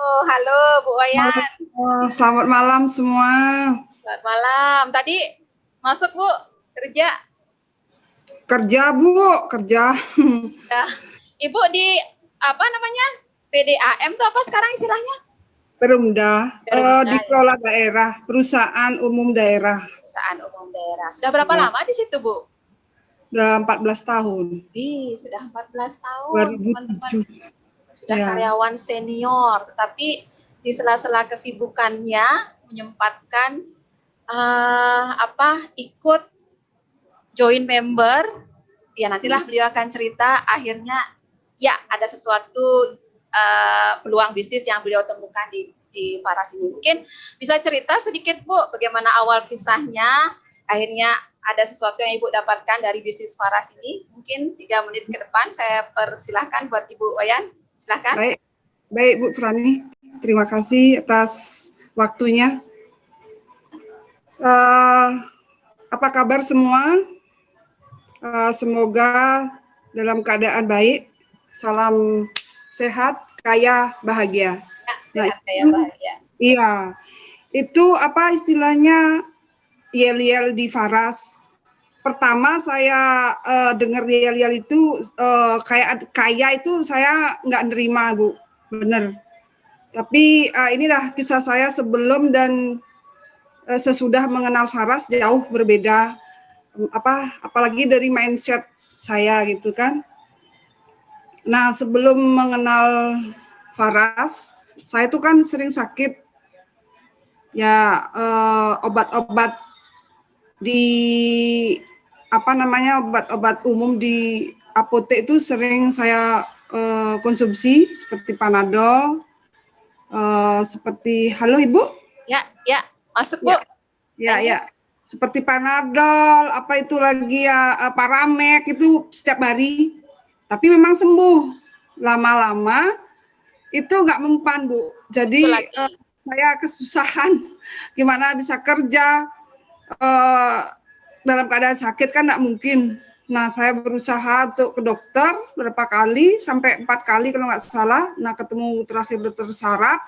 Oh, halo Bu Wayan. Selamat malam semua. Selamat malam. Tadi masuk Bu kerja. Kerja Bu, kerja. Ya. Ibu di apa namanya? PDAM tuh apa sekarang istilahnya? Perumda, Perumda ya. dikelola daerah, perusahaan umum daerah. Perusahaan umum daerah. Sudah berapa Ya, lama di situ Bu? udah 14 tahun. Sudah 14 tahun, teman-teman. 2007. Sudah Ya. karyawan senior, tetapi di sela-sela kesibukannya menyempatkan ikut join member. Ya nantilah beliau akan cerita akhirnya ya ada sesuatu peluang bisnis yang beliau temukan di Faras ini. Mungkin bisa cerita sedikit Bu bagaimana awal kisahnya, akhirnya ada sesuatu yang Ibu dapatkan dari bisnis Faras ini. Mungkin 3 menit ke depan saya persilahkan buat Ibu Wayan. Silahkan. Baik Bu Frani, terima kasih atas waktunya. Apa kabar semua? Semoga dalam keadaan baik. Salam sehat, kaya, bahagia. Ya, sehat, kaya, bahagia. Iya, itu apa istilahnya yel-yel di Faras. Pertama saya dengar yel-yel itu kayak kaya itu saya nggak nerima Bu, bener. Tapi inilah kisah saya sebelum dan sesudah mengenal Faras jauh berbeda. Apalagi dari mindset saya gitu kan. Nah, sebelum mengenal Faras, saya itu kan sering sakit. Ya, obat-obat di obat-obat umum di apotek itu sering saya konsumsi seperti Panadol, seperti halo Ibu? Ya, masuk Bu. Ya. Seperti Panadol, apa itu lagi ya, Paramek itu setiap hari. Tapi memang sembuh. Lama-lama itu nggak mempan, Bu. Jadi saya kesusahan gimana bisa kerja dalam keadaan sakit kan nggak mungkin. Nah, saya berusaha untuk ke dokter berapa kali, sampai 4 kali kalau nggak salah. Nah, ketemu terakhir dokter saraf.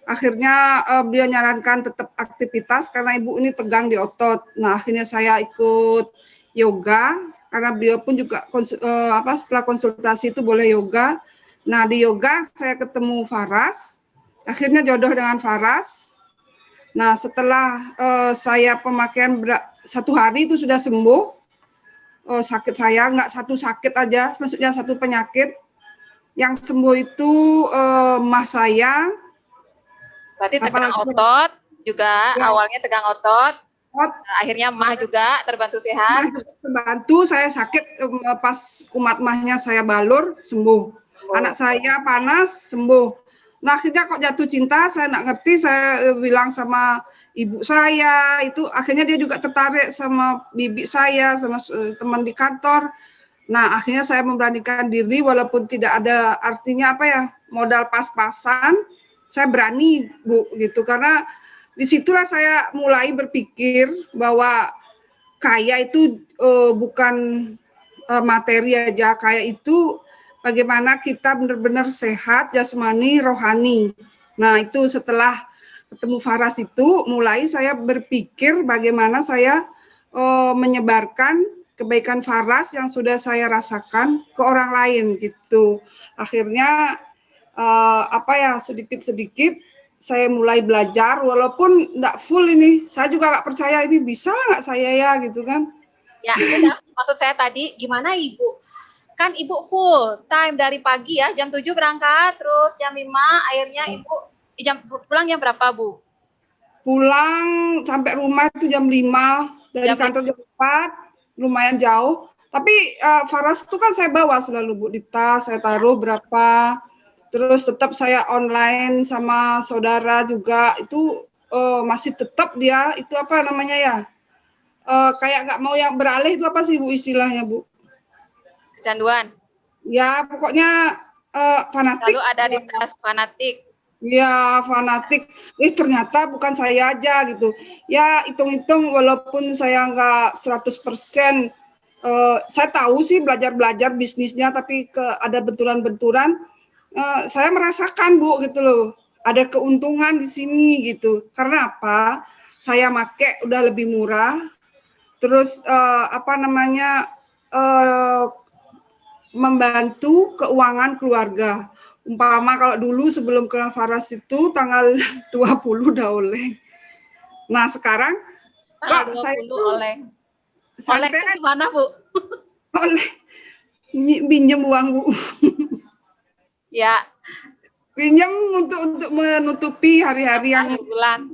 Akhirnya beliau nyarankan tetap aktivitas karena ibu ini tegang di otot. Nah, akhirnya saya ikut yoga karena beliau pun juga setelah konsultasi itu boleh yoga. Nah, di yoga saya ketemu Faras. Akhirnya jodoh dengan Faras. Nah, setelah saya pemakaian 1 hari itu sudah sembuh. Sakit saya nggak satu sakit aja, maksudnya satu penyakit. Yang sembuh itu mah saya. Berarti tegang otot juga, ya. Awalnya tegang otot, akhirnya mah juga terbantu sehat. Terbantu, saya sakit pas kumat mahnya saya balur, sembuh. Anak saya panas, sembuh. Nah, akhirnya kok jatuh cinta, saya nggak ngerti, saya bilang sama ibu saya, itu akhirnya dia juga tertarik sama bibi saya, sama teman di kantor. Nah, akhirnya saya memberanikan diri, walaupun tidak ada artinya modal pas-pasan, saya berani Bu gitu, karena disitulah saya mulai berpikir bahwa kaya itu bukan materi aja, kaya itu bagaimana kita benar-benar sehat jasmani rohani. Nah, itu setelah ketemu Faras itu mulai saya berpikir bagaimana saya menyebarkan kebaikan Faras yang sudah saya rasakan ke orang lain gitu. Akhirnya sedikit-sedikit saya mulai belajar, walaupun enggak full ini. Saya juga nggak percaya ini bisa nggak saya ya gitu kan. Ya, udah. Maksud saya tadi gimana Ibu? Kan Ibu full time dari pagi ya, jam 7 berangkat, terus jam 5 akhirnya Ibu pulang jam berapa Bu? Pulang sampai rumah itu jam 5, dari kantor jam 4, lumayan jauh. Tapi Faras itu kan saya bawa selalu Bu di tas, saya taruh berapa. Terus tetap saya online sama saudara juga, itu masih tetap dia itu kayak nggak mau yang beralih, itu apa sih Bu istilahnya Bu? Kecanduan. Ya pokoknya fanatik. Lalu ada di tas fanatik. Ya fanatik. Ternyata bukan saya aja gitu. Ya hitung-hitung walaupun saya nggak 100%, saya tahu sih belajar bisnisnya, tapi ada benturan-benturan. Saya merasakan Bu gitu loh. ada keuntungan di sini gitu. Karena apa? Saya make udah lebih murah. Terus membantu keuangan keluarga. Umpama kalau dulu sebelum kenal Faras itu tanggal 20 udah oleh. Nah sekarang kok saya itu oleh itu gimana Bu? Oleh pinjam uang Bu. Ya. Pinjam untuk menutupi hari-hari yang bulan.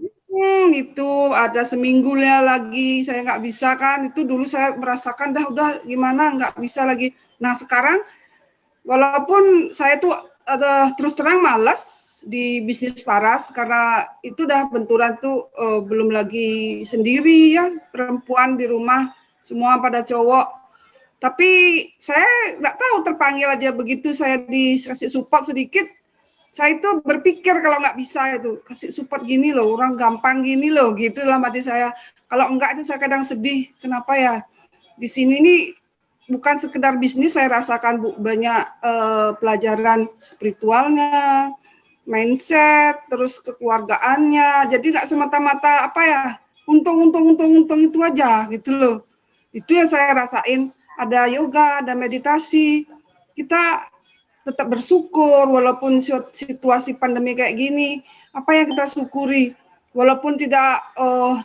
Itu ada seminggunya lagi saya nggak bisa kan. Itu dulu saya merasakan udah gimana nggak bisa lagi. Nah sekarang walaupun saya tuh terus terang malas di bisnis Faras karena itu udah benturan tuh belum lagi sendiri ya, perempuan di rumah semua pada cowok. Tapi saya nggak tahu terpanggil aja begitu saya dikasih support sedikit. Saya itu berpikir kalau nggak bisa itu kasih support gini loh, orang gampang gini loh, gitu dalam hati saya. Kalau enggak itu saya kadang sedih. Kenapa ya di sini nih bukan sekedar bisnis saya rasakan Bu, banyak pelajaran spiritualnya, mindset, terus kekeluargaannya. Jadi nggak semata-mata untung itu aja gitu loh. Itu yang saya rasain. Ada yoga, ada meditasi. Kita tetap bersyukur walaupun situasi pandemi kayak gini. Apa yang kita syukuri? Walaupun tidak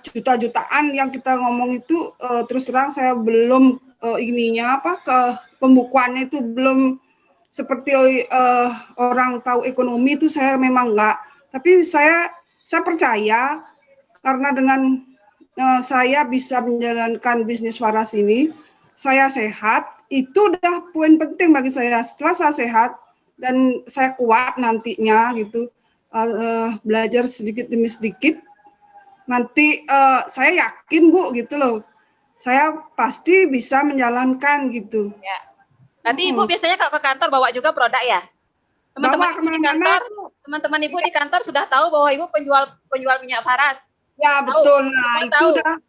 juta-jutaan yang kita ngomong itu terus terang saya belum ke pembukuannya itu belum seperti orang tahu ekonomi itu saya memang enggak. Tapi saya percaya karena dengan saya bisa menjalankan bisnis Faras ini, saya sehat, itu udah poin penting bagi saya. Setelah saya sehat dan saya kuat nantinya gitu, belajar sedikit demi sedikit, nanti saya yakin Bu gitu loh, saya pasti bisa menjalankan gitu. Ya. Nanti Ibu biasanya kalau ke kantor bawa juga produk ya? Teman-teman Ibu di kantor, teman-teman Ibu di kantor sudah tahu bahwa Ibu penjual minyak Faras. Ya betul, nah itu udah.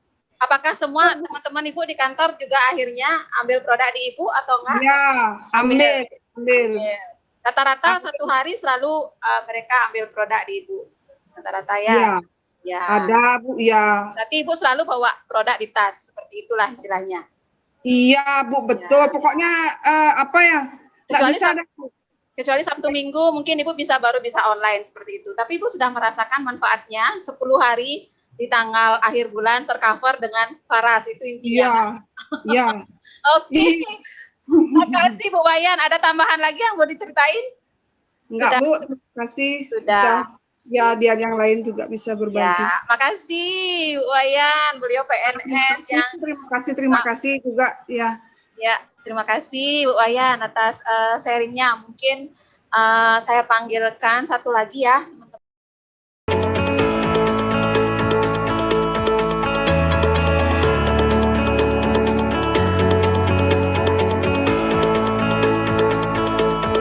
Apakah semua teman-teman Ibu di kantor juga akhirnya ambil produk di Ibu atau enggak? Ya, ambil. Rata-rata satu hari selalu mereka ambil produk di Ibu. Rata-rata ya. Ya. Ada Bu, ya. Berarti Ibu selalu bawa produk di tas, seperti itulah istilahnya. Iya Bu, betul. Ya. Pokoknya Kecuali Sabtu Minggu mungkin Ibu baru bisa online seperti itu. Tapi Ibu sudah merasakan manfaatnya 10 hari di tanggal akhir bulan tercover dengan Faras, itu intinya. Iya. Oke. Terima kasih Bu Wayan. Ada tambahan lagi yang mau diceritain? Enggak Bu, terima kasih. Sudah. Ya biar yang lain juga bisa berbagi. Ya, makasih Bu Wayan, beliau PNS Terima kasih juga ya. Ya, terima kasih Bu Wayan atas sharingnya. Mungkin saya panggilkan satu lagi ya.